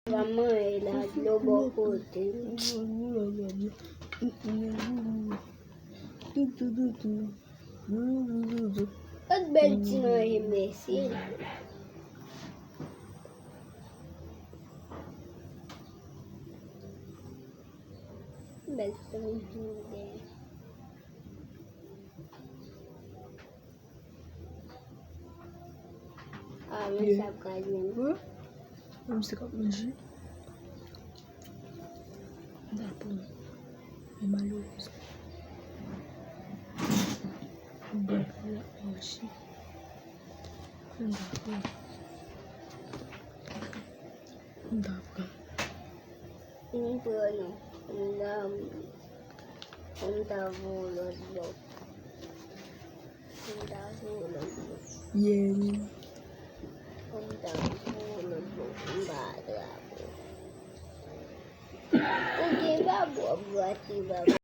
Mamãe, ela lobo hotel. At belti no imbécil. Belti no hindi. Masarap ka niyan. Masarap na siya. Tapos, may malubos. Ang bakla o siya. Ang bakla. Ang bakla. Ini po ano, ang tavulod mo. Ang tavulod mo. Yan. Ang tavulod mo. Ang bata po. Okay, babu, abuati, babu.